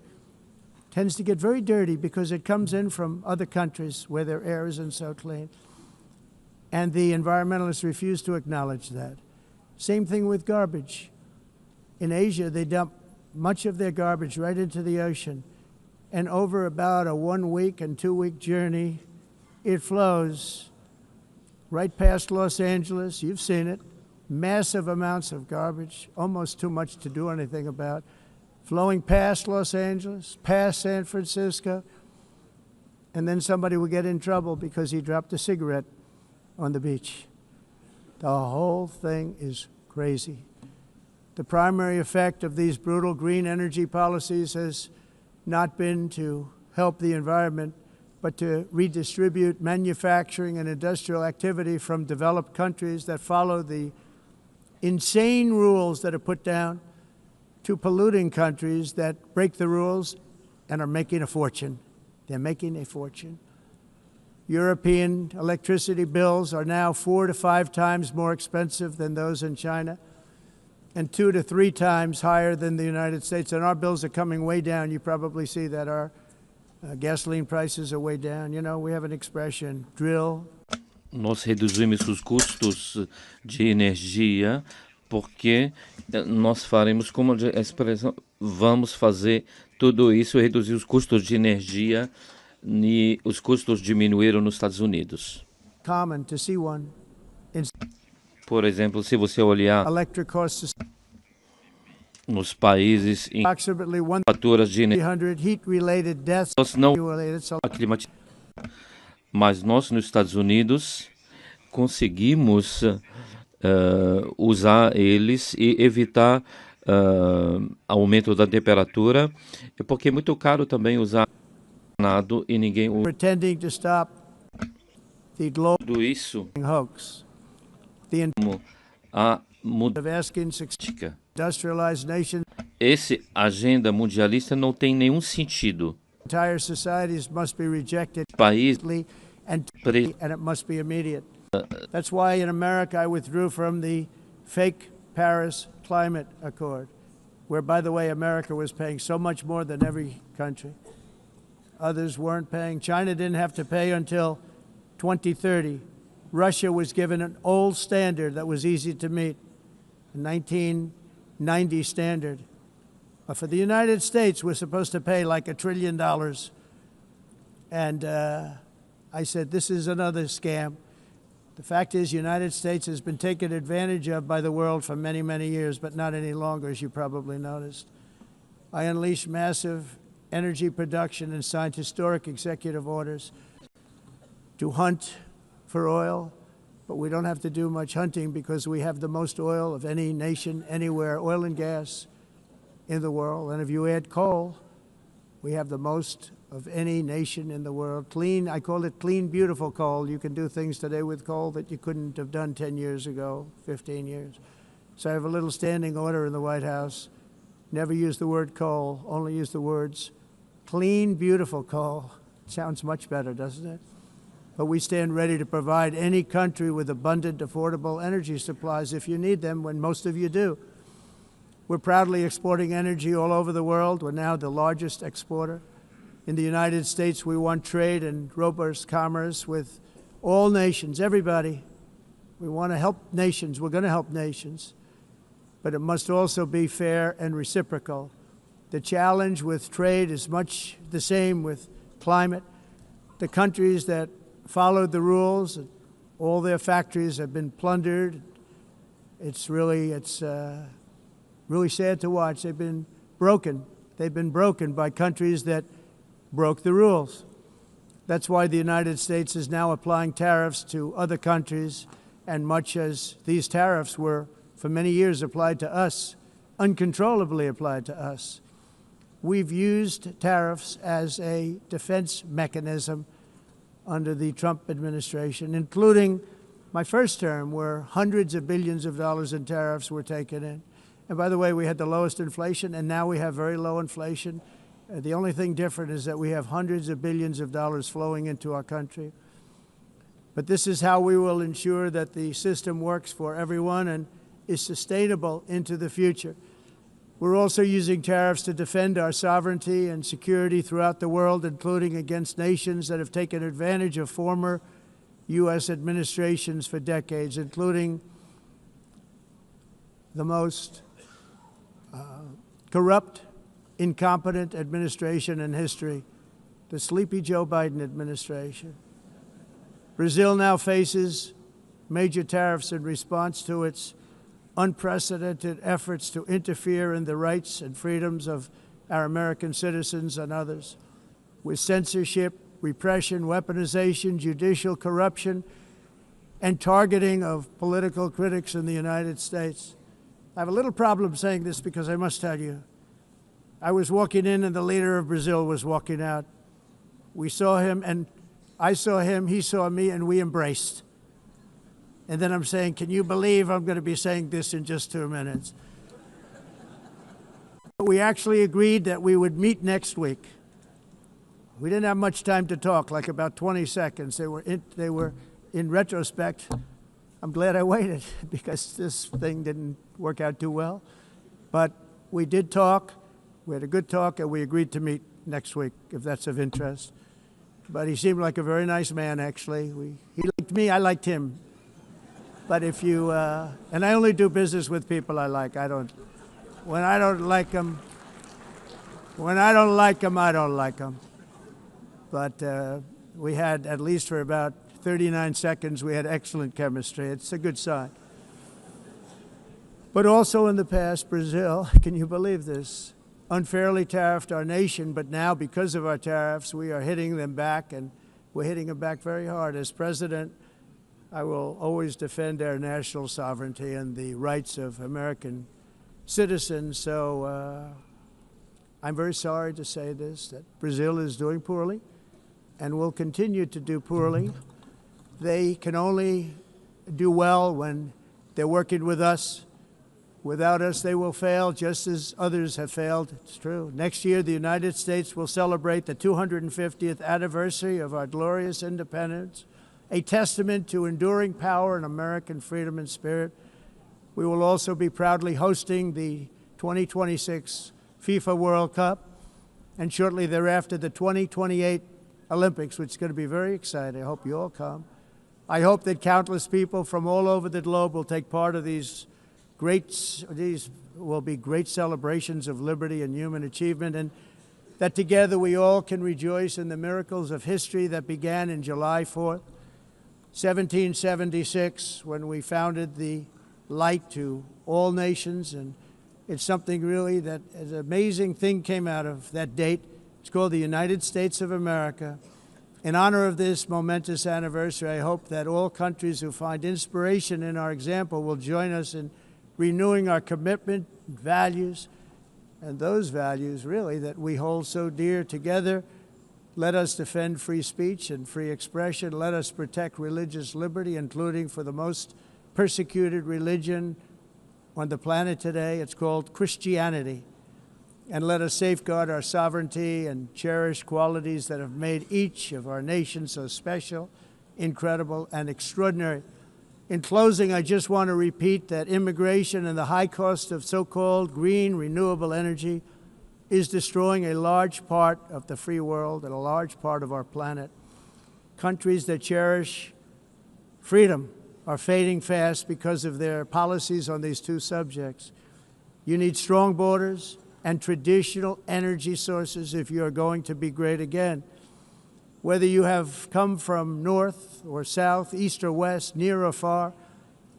tends to get very dirty because it comes in from other countries where their air isn't so clean. And the environmentalists refuse to acknowledge that. Same thing with garbage. In Asia, they dump much of their garbage right into the ocean. And over about a 1 week and 2 week journey, it flows right past Los Angeles. You've seen it. Massive amounts of garbage, almost too much to do anything about, flowing past Los Angeles, past San Francisco, and then somebody will get in trouble because he dropped a cigarette on the beach. The whole thing is crazy. The primary effect of these brutal green energy policies has not been to help the environment, but to redistribute manufacturing and industrial activity from developed countries that follow the insane rules that are put down to polluting countries that break the rules and are making a fortune. They're making a fortune. European electricity bills are now 4 to 5 times more expensive than those in China, and 2 to 3 times higher than the United States. And our bills are coming way down. You probably see that our gasoline prices are way down. You know, we have an expression, drill. Nós reduzimos os custos de energia porque nós faremos como a expressão, vamos fazer tudo isso e reduzir os custos de energia e os custos diminuíram nos Estados Unidos. Common to see one. Por exemplo, se você olhar Electric costs nos países em approximately faturas de energia, 100 heat-related deaths. nós não mas nós nos Estados Unidos conseguimos usar eles e evitar aumento da temperatura, porque é muito caro também usar nada e ninguém usa. Pretending to stop the global Tudo isso hoax. The a of asking mudança. industrialized nations, Esse agenda mundialista não tem nenhum sentido. entire societies must be rejected País and it must be immediate. That's why in America I withdrew from the fake Paris Climate Accord, where, by the way, America was paying so much more than every country. Others weren't paying. China didn't have to pay until 2030. Russia was given an old standard that was easy to meet, a 1990 standard. But for the United States, we're supposed to pay like $1 trillion. And I said, this is another scam. The fact is, the United States has been taken advantage of by the world for many, many years, but not any longer, as you probably noticed. I unleashed massive energy production and signed historic executive orders to hunt for oil, but we don't have to do much hunting because we have the most oil of any nation anywhere, oil and gas in the world. And if you add coal, we have the most of any nation in the world. Clean, I call it clean, beautiful coal. You can do things today with coal that you couldn't have done 10 years ago, 15 years. So I have a little standing order in the White House. Never use the word coal, only use the words clean, beautiful coal. Sounds much better, doesn't it? But we stand ready to provide any country with abundant, affordable energy supplies if you need them, when most of you do. We're proudly exporting energy all over the world. We're now the largest exporter. In the United States, we want trade and robust commerce with all nations, everybody. We want to help nations. We're going to help nations. But it must also be fair and reciprocal. The challenge with trade is much the same with climate. The countries that followed the rules, all their factories have been plundered. It's really sad to watch. They've been broken. They've been broken by countries that broke the rules. That's why the United States is now applying tariffs to other countries, and much as these tariffs were for many years applied to us, uncontrollably applied to us. We've used tariffs as a defense mechanism under the Trump administration, including my first term, where hundreds of billions of dollars in tariffs were taken in. And by the way, we had the lowest inflation, and now we have very low inflation. The only thing different is that we have hundreds of billions of dollars flowing into our country. But this is how we will ensure that the system works for everyone and is sustainable into the future. We're also using tariffs to defend our sovereignty and security throughout the world, including against nations that have taken advantage of former U.S. administrations for decades, including the most corrupt, incompetent administration in history, the sleepy Joe Biden administration. Brazil now faces major tariffs in response to its unprecedented efforts to interfere in the rights and freedoms of our American citizens and others, with censorship, repression, weaponization, judicial corruption, and targeting of political critics in the United States. I have a little problem saying this because I must tell you, I was walking in and the leader of Brazil was walking out. We saw him and I saw him, he saw me, and we embraced. And then I'm saying, can you believe I'm going to be saying this in just 2 minutes? We actually agreed that we would meet next week. We didn't have much time to talk, like about 20 seconds. They were in retrospect, I'm glad I waited because this thing didn't work out too well. But we did talk. We had a good talk, and we agreed to meet next week, if that's of interest. But he seemed like a very nice man, actually. He liked me, I liked him. But if you, and I only do business with people I like. When I don't like them, I don't like them. But we had, at least for about 39 seconds, we had excellent chemistry. It's a good sign. But also in the past, Brazil, can you believe this, unfairly tariffed our nation, but now because of our tariffs, we are hitting them back, and we're hitting them back very hard. As president, I will always defend our national sovereignty and the rights of American citizens. So I'm very sorry to say this, that Brazil is doing poorly and will continue to do poorly. They can only do well when they're working with us. Without us, they will fail, just as others have failed. It's true. Next year, the United States will celebrate the 250th anniversary of our glorious independence, a testament to enduring power and American freedom and spirit. We will also be proudly hosting the 2026 FIFA World Cup, and shortly thereafter, the 2028 Olympics, which is going to be very exciting. I hope you all come. I hope that countless people from all over the globe will take part of these will be great celebrations of liberty and human achievement, and that together we all can rejoice in the miracles of history that began in July 4th, 1776, when we founded the light to all nations. And it's something really that an amazing thing came out of that date. It's called the United States of America. In honor of this momentous anniversary, I hope that all countries who find inspiration in our example will join us in renewing our commitment, values, and those values, really, that we hold so dear together. Let us defend free speech and free expression. Let us protect religious liberty, including for the most persecuted religion on the planet today. It's called Christianity. And let us safeguard our sovereignty and cherish qualities that have made each of our nations so special, incredible, and extraordinary. In closing, I just want to repeat that immigration and the high cost of so-called green renewable energy is destroying a large part of the free world and a large part of our planet. Countries that cherish freedom are fading fast because of their policies on these two subjects. You need strong borders and traditional energy sources if you are going to be great again. Whether you have come from north or south, east or west, near or far,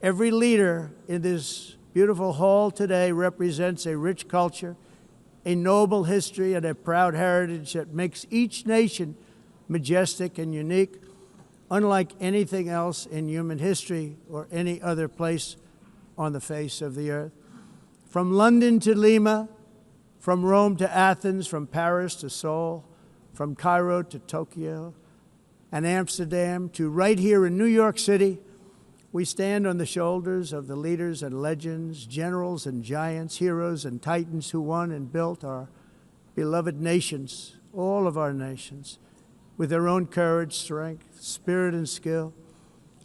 every leader in this beautiful hall today represents a rich culture, a noble history, and a proud heritage that makes each nation majestic and unique, unlike anything else in human history or any other place on the face of the earth. From London to Lima, from Rome to Athens, from Paris to Seoul, from Cairo to Tokyo and Amsterdam to right here in New York City, we stand on the shoulders of the leaders and legends, generals and giants, heroes and titans who won and built our beloved nations, all of our nations, with their own courage, strength, spirit, and skill.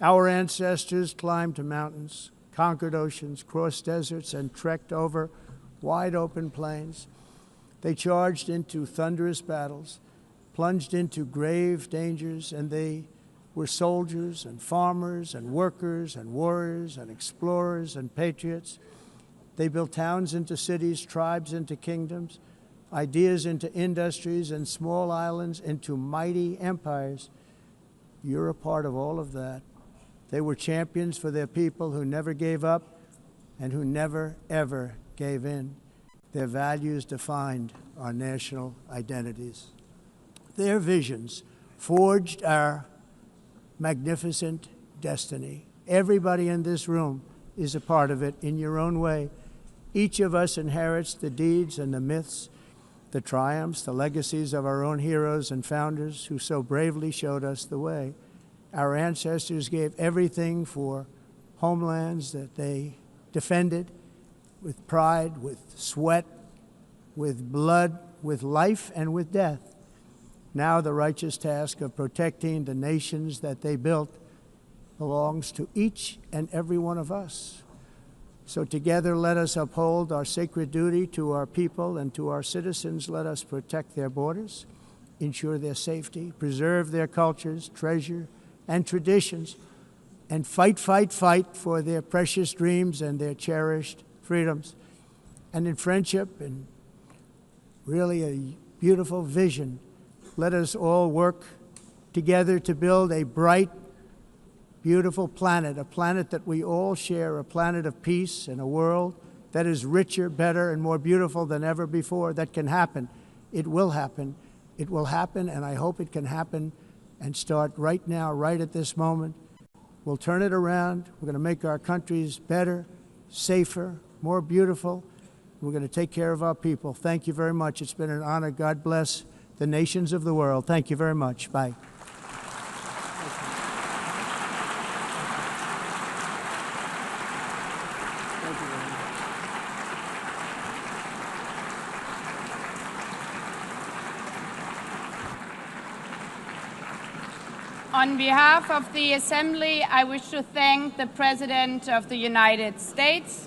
Our ancestors climbed mountains, conquered oceans, crossed deserts, and trekked over wide open plains. They charged into thunderous battles, plunged into grave dangers, and they were soldiers and farmers and workers and warriors and explorers and patriots. They built towns into cities, tribes into kingdoms, ideas into industries, and small islands into mighty empires. You're a part of all of that. They were champions for their people who never gave up and who never, ever gave in. Their values defined our national identities. Their visions forged our magnificent destiny. Everybody in this room is a part of it in your own way. Each of us inherits the deeds and the myths the triumphs, the legacies of our own heroes and founders who so bravely showed us the way. Our ancestors gave everything for homelands that they defended with pride, with sweat, with blood, with life, and with death. Now the righteous task of protecting the nations that they built belongs to each and every one of us. So together let us uphold our sacred duty to our people and to our citizens. Let us protect their borders, ensure their safety, preserve their cultures, treasure, and traditions, and fight, fight, fight for their precious dreams and their cherished freedoms. And in friendship and really a beautiful vision, let us all work together to build a bright, beautiful planet, a planet that we all share, a planet of peace and a world that is richer, better, and more beautiful than ever before. That can happen. It will happen. It will happen, and I hope it can happen and start right now, right at this moment. We'll turn it around. We're going to make our countries better, safer, more beautiful. We're going to take care of our people. Thank you very much. It's been an honor. God bless the nations of the world. Thank you very much. Bye. On behalf of the Assembly, I wish to thank the President of the United States,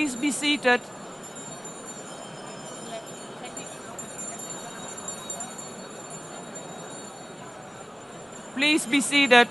please be seated? Please be seated.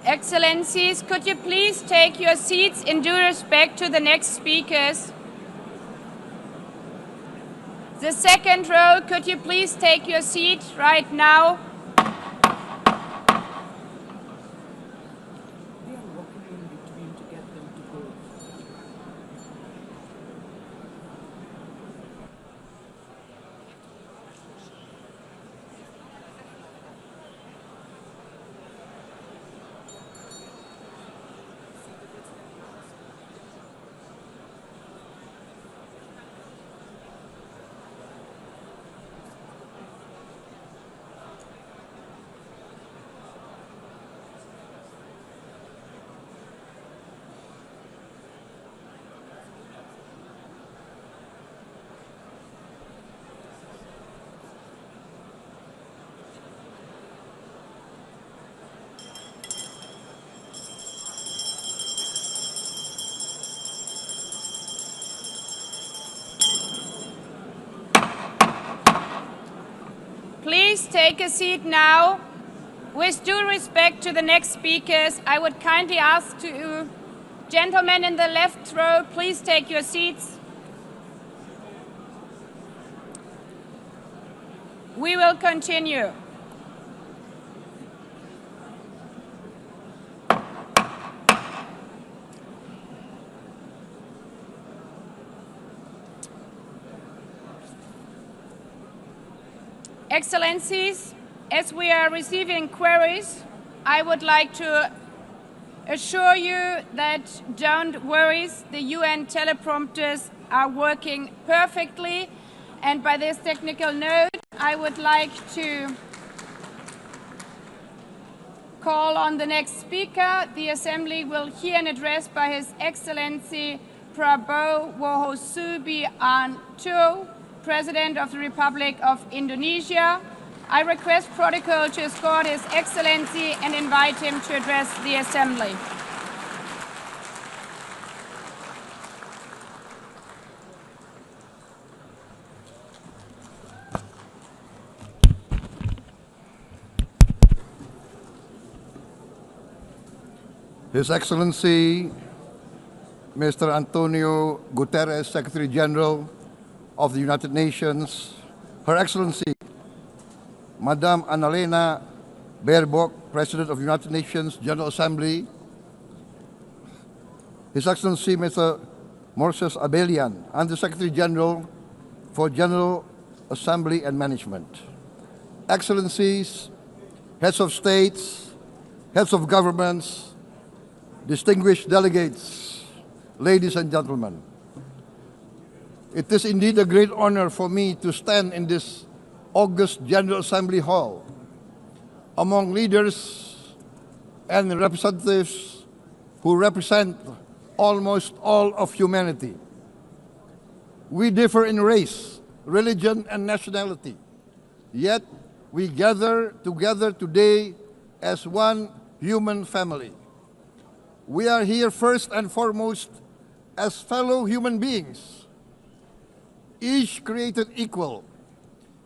Excellencies, could you please take your seats in due respect to the next speakers? The second row, could you please take your seat right now? Please take a seat now. With due respect to the next speakers, I would kindly ask you, gentlemen in the left row, please take your seats. We will continue. Excellencies, as we are receiving queries, I would like to assure you that don't worry, the UN teleprompters are working perfectly. And by this technical note, I would like to call on the next speaker. The Assembly will hear an address by His Excellency Prabowo Subianto, President of the Republic of Indonesia. I request protocol to escort His Excellency and invite him to address the Assembly. His Excellency Mr. Antonio Guterres, Secretary General of the United Nations, Her Excellency Madame Annalena Baerbock, President of the United Nations General Assembly, His Excellency Mr. Moses Abelian, Under-Secretary General for General Assembly and Management, Excellencies, Heads of States, Heads of Governments, distinguished delegates, ladies and gentlemen. It is indeed a great honor for me to stand in this august General Assembly Hall among leaders and representatives who represent almost all of humanity. We differ in race, religion, and nationality, yet we gather together today as one human family. We are here first and foremost as fellow human beings, each created equal,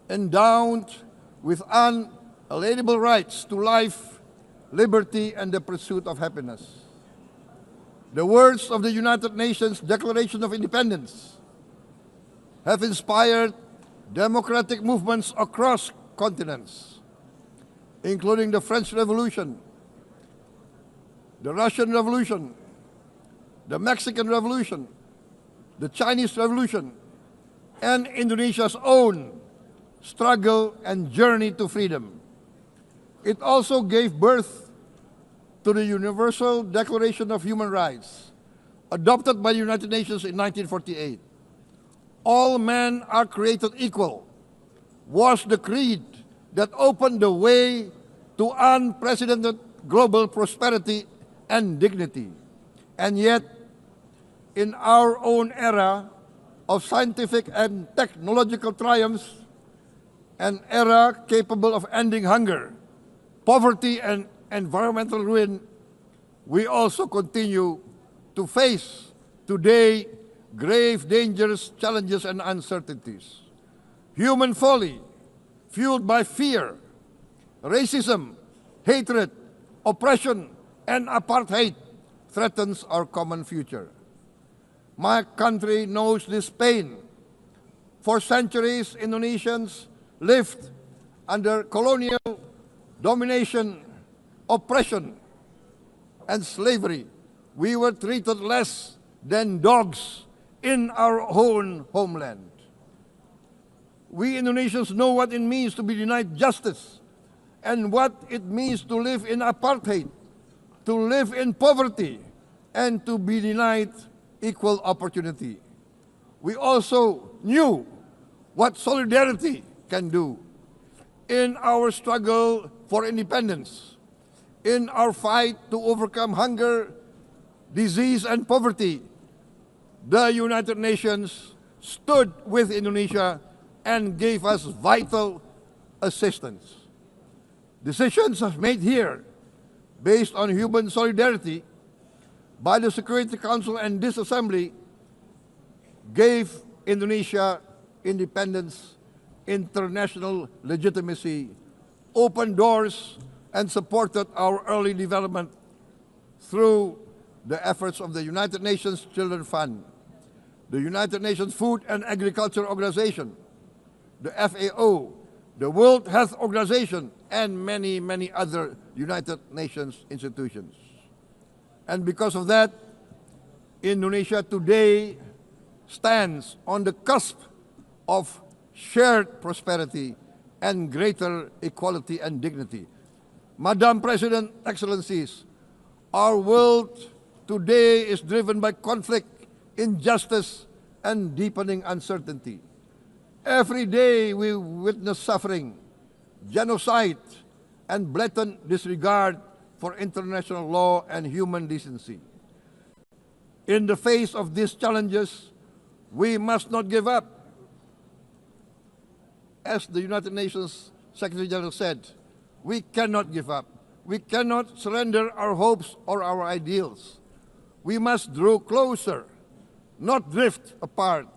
endowed with unalienable rights to life, liberty, and the pursuit of happiness. The words of the United Nations Declaration of Independence have inspired democratic movements across continents, including the French Revolution, the Russian Revolution, the Mexican Revolution, the Chinese Revolution, and Indonesia's own struggle and journey to freedom. It also gave birth to the Universal Declaration of Human Rights, adopted by the United Nations in 1948. All men are created equal was the creed that opened the way to unprecedented global prosperity and dignity. And yet, in our own era of scientific and technological triumphs, an era capable of ending hunger, poverty, and environmental ruin, we also continue to face today grave dangers, challenges, and uncertainties. Human folly, fueled by fear, racism, hatred, oppression, and apartheid, threatens our common future. My country knows this pain. For centuries, Indonesians lived under colonial domination, oppression, and slavery. We were treated less than dogs in our own homeland. We Indonesians know what it means to be denied justice and what it means to live in apartheid, to live in poverty, and to be denied equal opportunity. We also knew what solidarity can do in our struggle for independence, in our fight to overcome hunger, disease, and poverty. The United Nations stood with Indonesia and gave us vital assistance. Decisions made here based on human solidarity by the Security Council and this Assembly gave Indonesia independence, international legitimacy, opened doors, and supported our early development through the efforts of the United Nations Children Fund, the United Nations Food and Agriculture Organization, the FAO, the World Health Organization, and many, many other United Nations institutions. And because of that, Indonesia today stands on the cusp of shared prosperity and greater equality and dignity. Madam President, Excellencies, our world today is driven by conflict, injustice, and deepening uncertainty. Every day we witness suffering, genocide, and blatant disregard for international law and human decency. In the face of these challenges, we must not give up. As the United Nations Secretary General said, we cannot give up. We cannot surrender our hopes or our ideals. We must draw closer, not drift apart.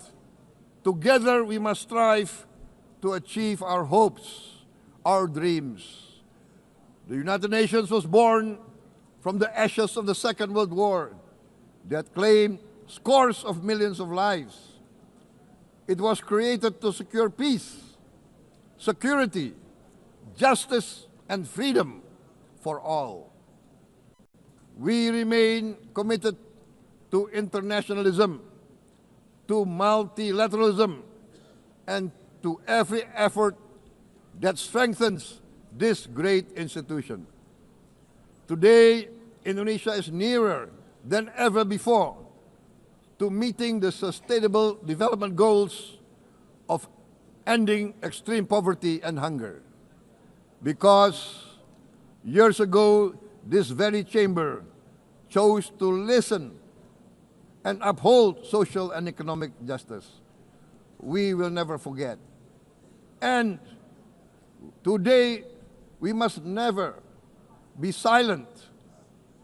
Together we must strive to achieve our hopes, our dreams. The United Nations was born from the ashes of the Second World War that claimed scores of millions of lives. It was created to secure peace, security, justice, and freedom for all. We remain committed to internationalism, to multilateralism, and to every effort that strengthens this great institution. Today, Indonesia is nearer than ever before to meeting the sustainable development goals of ending extreme poverty and hunger. Because years ago, this very chamber chose to listen and uphold social and economic justice, we will never forget. And today, we must never be silent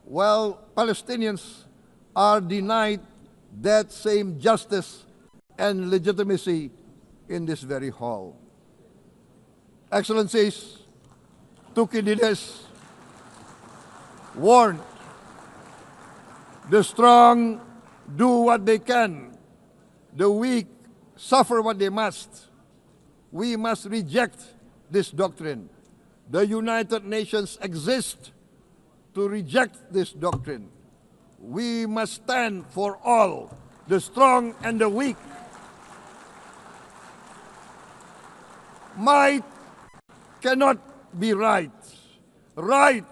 while Palestinians are denied that same justice and legitimacy in this very hall. Excellencies, Thucydides warned, the strong do what they can, the weak suffer what they must. We must reject this doctrine. The United Nations exist to reject this doctrine. We must stand for all, the strong and the weak. Might cannot be right. Right